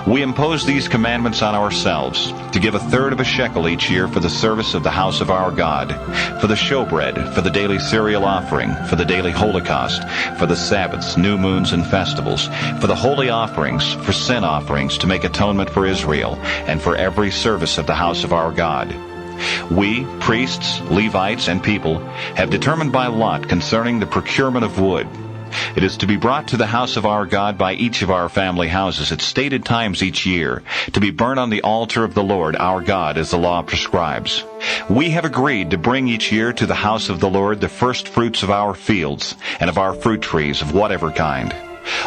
We impose these commandments on ourselves, to give 1/3 of a shekel each year for the service of the house of our God, for the showbread, for the daily cereal offering, for the daily holocaust, for the Sabbaths, new moons, and festivals, for the holy offerings, for sin offerings, to make atonement for Israel, and for every service of the house of our God. We, priests, Levites, and people, have determined by lot concerning the procurement of wood. It is to be brought to the house of our God by each of our family houses at stated times each year, to be burnt on the altar of the Lord our God as the law prescribes. We have agreed to bring each year to the house of the Lord the first fruits of our fields and of our fruit trees of whatever kind.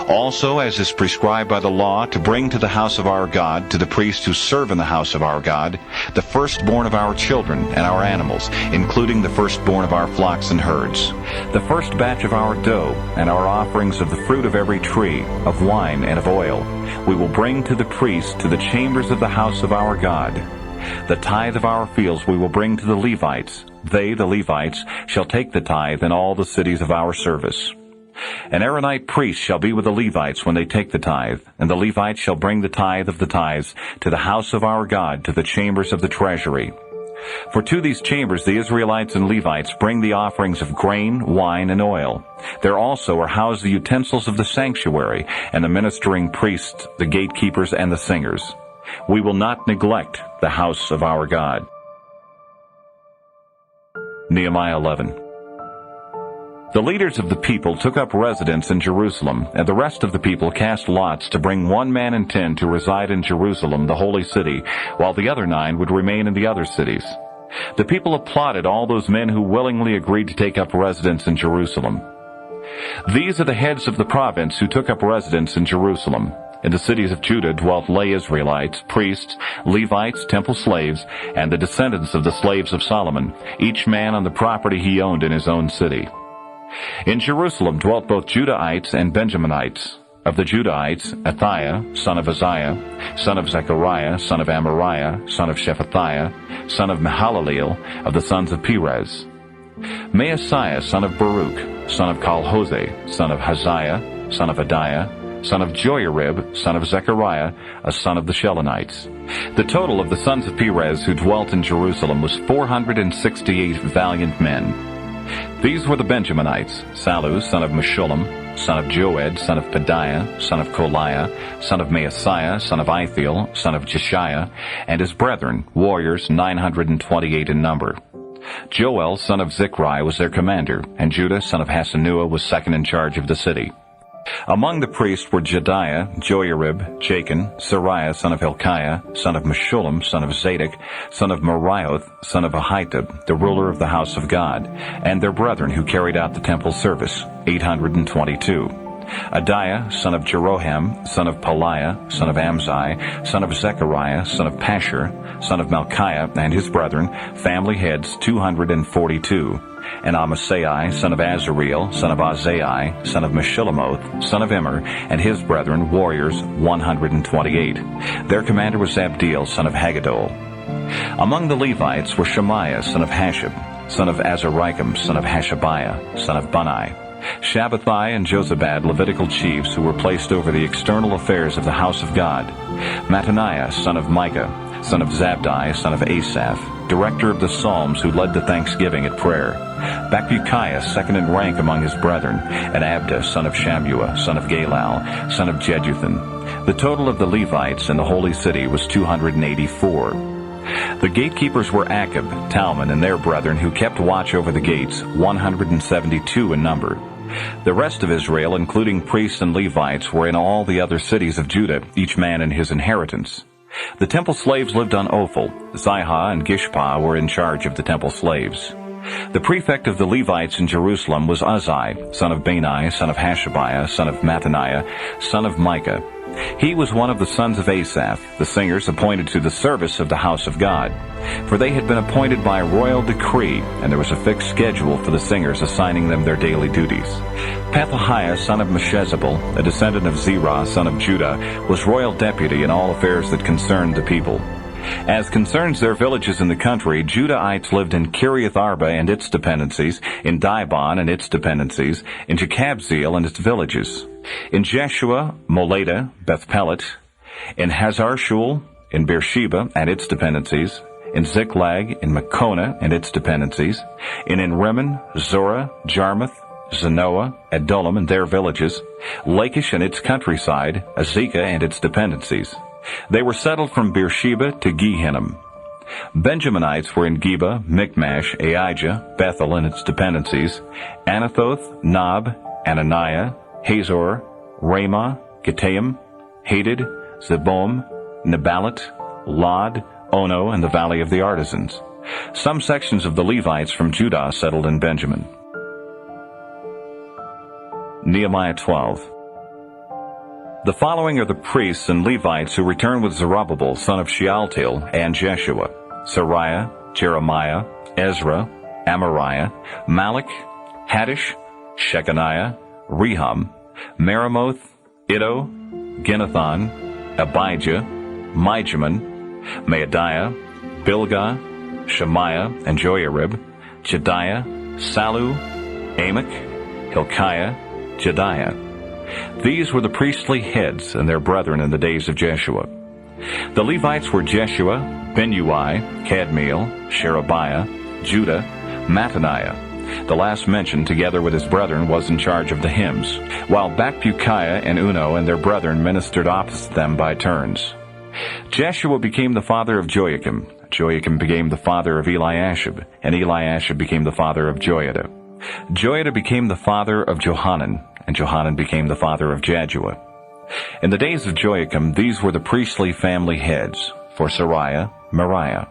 Also, as is prescribed by the law, to bring to the house of our God, to the priests who serve in the house of our God, the firstborn of our children and our animals, including the firstborn of our flocks and herds, the first batch of our dough, and our offerings of the fruit of every tree, of wine and of oil, we will bring to the priests to the chambers of the house of our God. The tithe of our fields we will bring to the Levites. They, the Levites, shall take the tithe in all the cities of our service. An Aaronite priest shall be with the Levites when they take the tithe, and the Levites shall bring the tithe of the tithes to the house of our God, to the chambers of the treasury. For to these chambers the Israelites and Levites bring the offerings of grain, wine, and oil. There also are housed the utensils of the sanctuary, and the ministering priests, the gatekeepers, and the singers. We will not neglect the house of our God. Nehemiah 11. The leaders of the people took up residence in Jerusalem, and the rest of the people cast lots to bring 1 man in 10 to reside in Jerusalem, the holy city, while the other 9 would remain in the other cities. The people applauded all those men who willingly agreed to take up residence in Jerusalem. These are the heads of the province who took up residence in Jerusalem. In the cities of Judah dwelt lay Israelites, priests, Levites, temple slaves, and the descendants of the slaves of Solomon, each man on the property he owned in his own city. In Jerusalem dwelt both Judahites and Benjaminites. Of the Judahites, Athaiah, son of Uzziah, son of Zechariah, son of Amariah, son of Shephatiah, son of Mahalaleel, of the sons of Perez. Maaseiah, son of Baruch, son of Chalhose, son of Haziah, son of Adiah, son of Joiarib, son of Zechariah, a son of the Shelonites. The total of the sons of Perez who dwelt in Jerusalem was 468 valiant men. These were the Benjaminites: Sallu, son of Meshullam, son of Joed, son of Pedaiah, son of Koliah, son of Maaseiah, son of Ithiel, son of Jeshiah, and his brethren, warriors 928 in number. Joel, son of Zichri, was their commander, and Judah, son of Hasenuah, was second in charge of the city. Among the priests were Jediah, Joiarib, Jachin, Sariah, son of Hilkiah, son of Meshullam, son of Zadok, son of Merioth, son of Ahitub, the ruler of the house of God, and their brethren who carried out the temple service, 822. Adiah, son of Jeroham, son of Peliah, son of Amzi, son of Zechariah, son of Pashur, son of Malchiah, and his brethren, family heads 242. And Amasai, son of Azareel, son of Azai, son of Meshillemoth, son of Immer, and his brethren, warriors 128. Their commander was Abdiel, son of Haggadol. Among the Levites were Shemaiah, son of Hashab, son of Azarikam, son of Hashabiah, son of Bunai, Shabbathai and Jozabad, Levitical chiefs who were placed over the external affairs of the house of God, Mattaniah, son of Micah, son of Zabdi, son of Asaph, director of the Psalms, who led the thanksgiving at prayer, Bakbukiah, second in rank among his brethren, and Abda, son of Shammua, son of Galal, son of Jeduthun. The total of the Levites in the holy city was 284. The gatekeepers were Akab, Talmon, and their brethren who kept watch over the gates, 172 in number. The rest of Israel, including priests and Levites, were in all the other cities of Judah, each man in his inheritance. The temple slaves lived on Ophel. Zihah and Gishpah were in charge of the temple slaves. The prefect of the Levites in Jerusalem was Uzzi, son of Bani, son of Hashabiah, son of Mattaniah, son of Micah. He was one of the sons of Asaph, the singers appointed to the service of the house of God. For they had been appointed by royal decree, and there was a fixed schedule for the singers assigning them their daily duties. Pethahiah, son of Meshezabel, a descendant of Zerah, son of Judah, was royal deputy in all affairs that concerned the people. As concerns their villages in the country, Judahites lived in Kiriath Arba and its dependencies, in Dibon and its dependencies, in Jekabzeel and its villages, in Jeshua, Moleda, Beth-Pelet, in Hazar-Shul, in Beersheba and its dependencies, in Ziklag, in Makona and its dependencies, in Rimmon, Zorah, Jarmuth, Zanoah, Adullam and their villages, Lachish and its countryside, Azekah and its dependencies. They were settled from Beersheba to Gehinnom. Benjaminites were in Geba, Michmash, Aijah, Bethel and its dependencies, Anathoth, Nob, Ananiah, Hazor, Ramah, Gittaim, Hadid, Zeboim, Nebalat, Lod, Ono, and the Valley of the Artisans. Some sections of the Levites from Judah settled in Benjamin. Nehemiah 12. The following are the priests and Levites who returned with Zerubbabel, son of Shealtiel, and Jeshua: Sariah, Jeremiah, Ezra, Amariah, Malach, Haddish, Shechaniah, Rehum, Meremoth, Iddo, Ginnethon, Abijah, Mijamin, Maadiah, Bilgah, Shemaiah, and Joiarib, Jediah, Sallu, Amok, Hilkiah, Jediah. These were the priestly heads and their brethren in the days of Jeshua. The Levites were Jeshua, Binnui, Kadmiel, Sherebiah, Judah, Mattaniah. The last mentioned, together with his brethren, was in charge of the hymns, while Bakbukiah and Uno and their brethren ministered opposite them by turns. Jeshua became the father of Joachim. Joachim became the father of Eliashib, and Eliashib became the father of Joiada. Joiada became the father of Johanan, and Johanan became the father of Jaddua. In the days of Joachim, these were the priestly family heads: for Sariah, Moriah;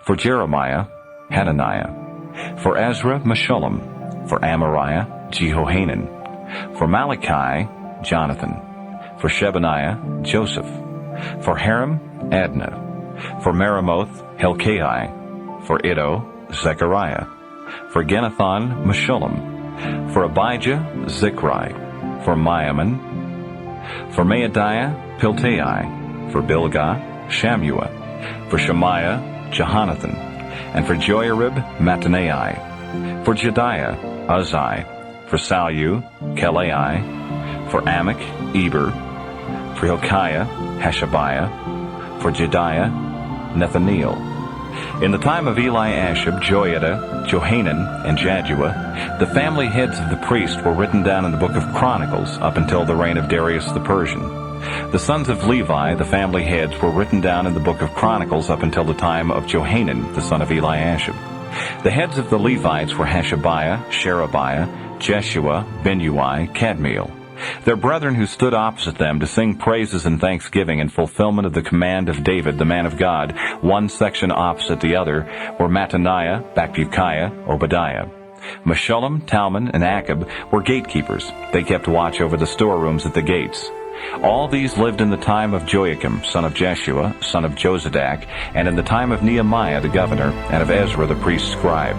for Jeremiah, Hananiah; for Ezra, Meshullam; for Amariah, Jehohanan; for Malachi, Jonathan; for Shebaniah, Joseph; for Haram, Adnah; for Meremoth, Helkai; for Iddo, Zechariah; for Ginnethon, Meshullam; for Abijah, Zichri; for Miamin; for Maadiah, Piltai; for Bilgah, Shammua; for Shemaiah, Jehonathan; and for Joiarib, Mattaniah; for Jediah, Uzzi; for Sallu, Kelai; for Amok, Eber; for Hilkiah, Hashabiah; for Jediah, Nethaneel. In the time of Eliashib, Joiada, Johanan, and Jaddua, the family heads of the priests were written down in the book of Chronicles up until the reign of Darius the Persian. The sons of Levi, the family heads, were written down in the book of Chronicles up until the time of Johanan, the son of Eliashib. The heads of the Levites were Hashabiah, Sherebiah, Jeshua, Binnui, Kadmiel. Their brethren who stood opposite them to sing praises and thanksgiving in fulfillment of the command of David, the man of God, one section opposite the other, were Mattaniah, Bakbukiah, Obadiah. Meshullam, Talmon, and Akab were gatekeepers. They kept watch over the storerooms at the gates. All these lived in the time of Joachim, son of Jeshua, son of Jozadak, and in the time of Nehemiah the governor, and of Ezra the priest scribe.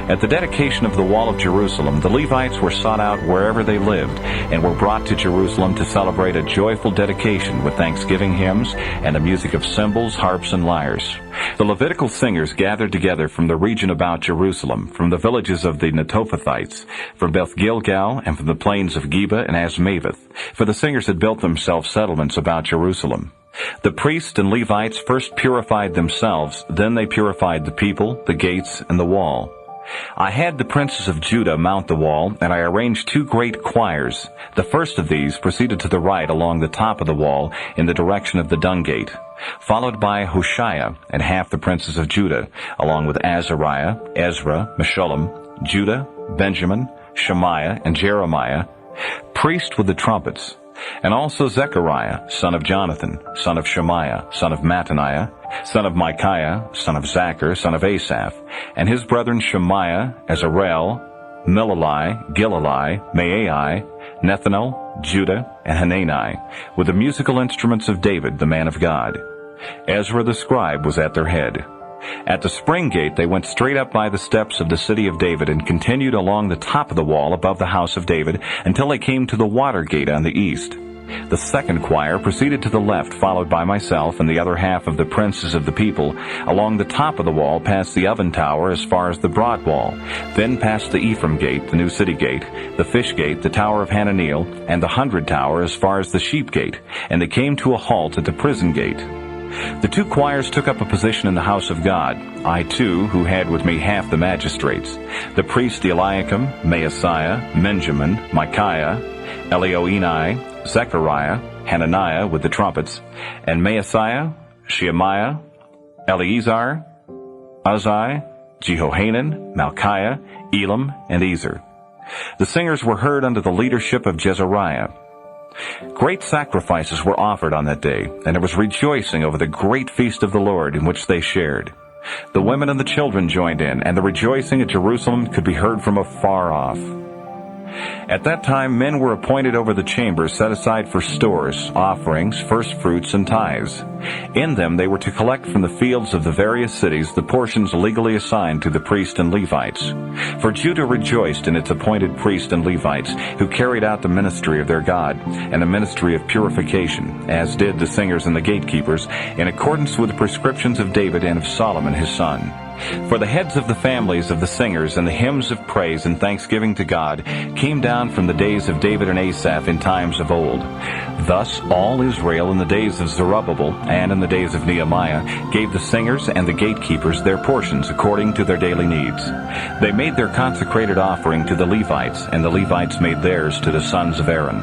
At the dedication of the wall of Jerusalem, the Levites were sought out wherever they lived and were brought to Jerusalem to celebrate a joyful dedication with thanksgiving hymns and the music of cymbals, harps, and lyres. The Levitical singers gathered together from the region about Jerusalem, from the villages of the Netophathites, from Beth Gilgal, and from the plains of Geba and Asmaveth, for the singers had built themselves settlements about Jerusalem. The priests and Levites first purified themselves, then they purified the people, the gates, and the wall. I had the princes of Judah mount the wall, and I arranged two great choirs. The first of these proceeded to the right along the top of the wall in the direction of the dung gate, followed by Hoshea and half the princes of Judah, along with Azariah, Ezra, Meshullam, Judah, Benjamin, Shemaiah, and Jeremiah, priest with the trumpets, and also Zechariah, son of Jonathan, son of Shemaiah, son of Mattaniah, son of Micaiah, son of Zachar, son of Asaph, and his brethren Shemaiah, Azarel, Milalai, Gilalai, Maai, Nethanel, Judah, and Hanani, with the musical instruments of David, the man of God. Ezra the scribe was at their head. At the spring gate they went straight up by the steps of the city of David and continued along the top of the wall above the house of David until they came to the water gate on the east. The second choir proceeded to the left, followed by myself and the other half of the princes of the people, along the top of the wall past the oven tower as far as the broad wall, then past the Ephraim gate, the new city gate, the fish gate, the tower of Hananiel, and the 100 tower as far as the sheep gate, and they came to a halt at the prison gate. The two choirs took up a position in the house of God, I too, who had with me half the magistrates, the priest Eliakim, Maaseiah, Benjamin, Micaiah, Elioenai, Zechariah, Hananiah with the trumpets, and Maaseiah, Shemaiah, Eleazar, Uzzi, Jehohanan, Malchiah, Elam, and Ezer. The singers were heard under the leadership of Jezariah. Great sacrifices were offered on that day, and there was rejoicing over the great feast of the Lord in which they shared. The women and the children joined in, and the rejoicing at Jerusalem could be heard from afar off. At that time men were appointed over the chambers set aside for stores, offerings, first fruits, and tithes. In them they were to collect from the fields of the various cities the portions legally assigned to the priests and Levites. For Judah rejoiced in its appointed priests and Levites, who carried out the ministry of their God, and the ministry of purification, as did the singers and the gatekeepers, in accordance with the prescriptions of David and of Solomon his son. For the heads of the families of the singers and the hymns of praise and thanksgiving to God came down from the days of David and Asaph in times of old. Thus all Israel in the days of Zerubbabel and in the days of Nehemiah gave the singers and the gatekeepers their portions according to their daily needs. They made their consecrated offering to the Levites, and the Levites made theirs to the sons of Aaron.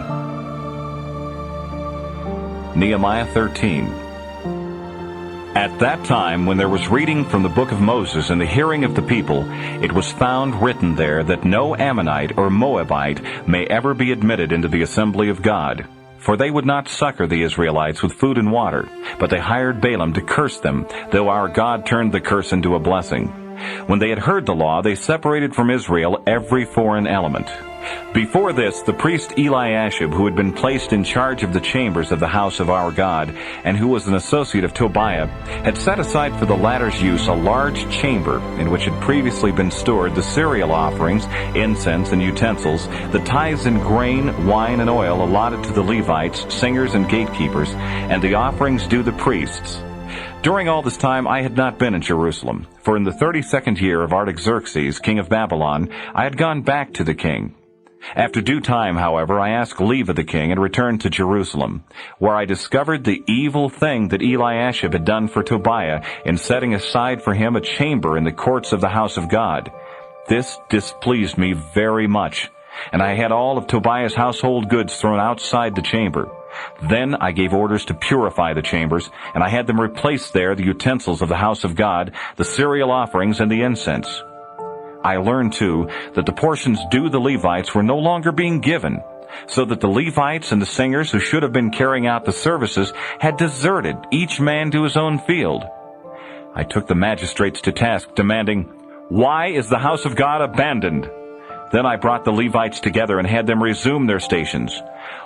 Nehemiah 13. At that time, when there was reading from the book of Moses in the hearing of the people, it was found written there that no Ammonite or Moabite may ever be admitted into the assembly of God. For they would not succor the Israelites with food and water, but they hired Balaam to curse them, though our God turned the curse into a blessing. When they had heard the law, they separated from Israel every foreign element. Before this, the priest Eliashib, who had been placed in charge of the chambers of the house of our God, and who was an associate of Tobiah, had set aside for the latter's use a large chamber in which had previously been stored the cereal offerings, incense, and utensils, the tithes in grain, wine, and oil allotted to the Levites, singers, and gatekeepers, and the offerings due the priests. During all this time I had not been in Jerusalem, for in the 32nd year of Artaxerxes, king of Babylon, I had gone back to the king. After due time, however, I asked leave of the king and returned to Jerusalem, where I discovered the evil thing that Eliashib had done for Tobiah in setting aside for him a chamber in the courts of the house of God. This displeased me very much, and I had all of Tobiah's household goods thrown outside the chamber. Then I gave orders to purify the chambers, and I had them replace there the utensils of the house of God, the cereal offerings, and the incense. I learned, too, that the portions due the Levites were no longer being given, so that the Levites and the singers who should have been carrying out the services had deserted, each man to his own field. I took the magistrates to task, demanding, "Why is the house of God abandoned?" Then I brought the Levites together and had them resume their stations.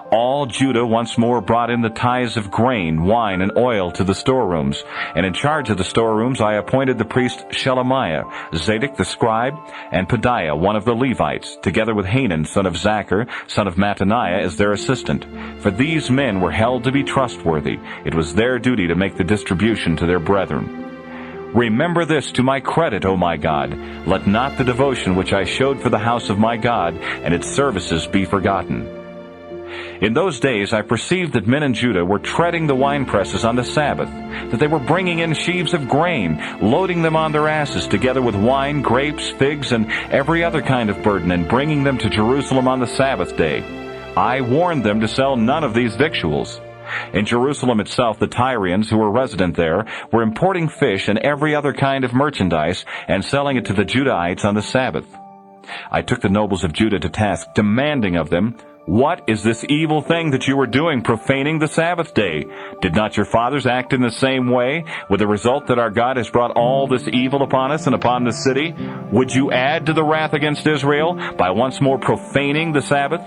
All Judah once more brought in the tithes of grain, wine, and oil to the storerooms, and in charge of the storerooms I appointed the priest Shelemiah, Zadok the scribe, and Pedaiah, one of the Levites, together with Hanan, son of Zachar, son of Mattaniah, as their assistant. For these men were held to be trustworthy. It was their duty to make the distribution to their brethren. Remember this to my credit, O my God. Let not the devotion which I showed for the house of my God and its services be forgotten. In those days I perceived that men in Judah were treading the winepresses on the Sabbath, that they were bringing in sheaves of grain, loading them on their asses, together with wine, grapes, figs, and every other kind of burden, and bringing them to Jerusalem on the Sabbath day. I warned them to sell none of these victuals. In Jerusalem itself, the Tyrians who were resident there were importing fish and every other kind of merchandise and selling it to the Judahites on the Sabbath. I took the nobles of Judah to task, demanding of them, "What is this evil thing that you are doing, profaning the Sabbath day? Did not your fathers act in the same way, with the result that our God has brought all this evil upon us and upon this city? Would you add to the wrath against Israel by once more profaning the Sabbath?"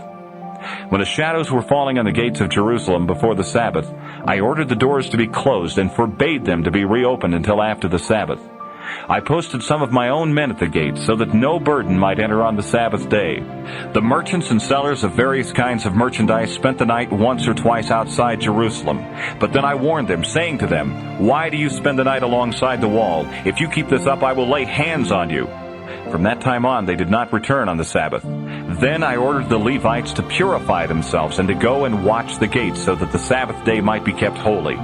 When the shadows were falling on the gates of Jerusalem before the Sabbath, I ordered the doors to be closed and forbade them to be reopened until after the Sabbath. I posted some of my own men at the gates so that no burden might enter on the Sabbath day. The merchants and sellers of various kinds of merchandise spent the night once or twice outside Jerusalem. But then I warned them, saying to them, "Why do you spend the night alongside the wall? If you keep this up, I will lay hands on you." From that time on, they did not return on the Sabbath. Then I ordered the Levites to purify themselves and to go and watch the gates so that the Sabbath day might be kept holy.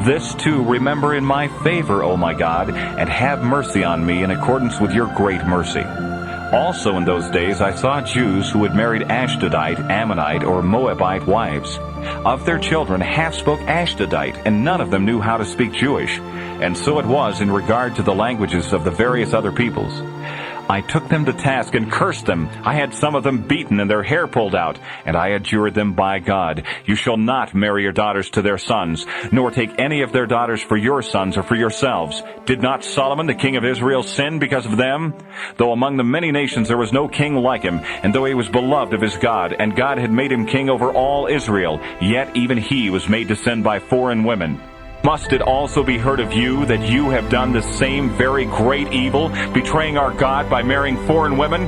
This too remember in my favor, O my God, and have mercy on me in accordance with your great mercy. Also in those days I saw Jews who had married Ashdodite, Ammonite, or Moabite wives. Of their children half spoke Ashdodite, and none of them knew how to speak Jewish. And so it was in regard to the languages of the various other peoples. I took them to task and cursed them. I had some of them beaten and their hair pulled out, and I adjured them by God, "You shall not marry your daughters to their sons, nor take any of their daughters for your sons or for yourselves. Did not Solomon the king of Israel sin because of them? Though among the many nations there was no king like him, and though he was beloved of his God, and God had made him king over all Israel, yet even he was made to sin by foreign women. Must it also be heard of you that you have done the same very great evil, betraying our God by marrying foreign women?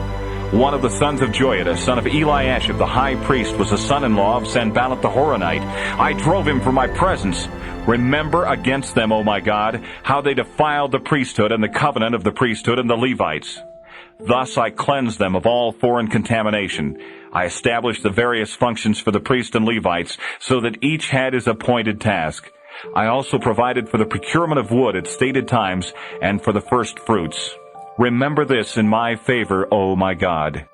One of the sons of Joiada, son of Eliashib, the high priest, was a son-in-law of Sanballat the Horonite. I drove him from my presence. Remember against them, O my God, how they defiled the priesthood and the covenant of the priesthood and the Levites. Thus I cleansed them of all foreign contamination. I established the various functions for the priests and Levites, so that each had his appointed task. I also provided for the procurement of wood at stated times and for the first fruits. Remember this in my favor, O my God.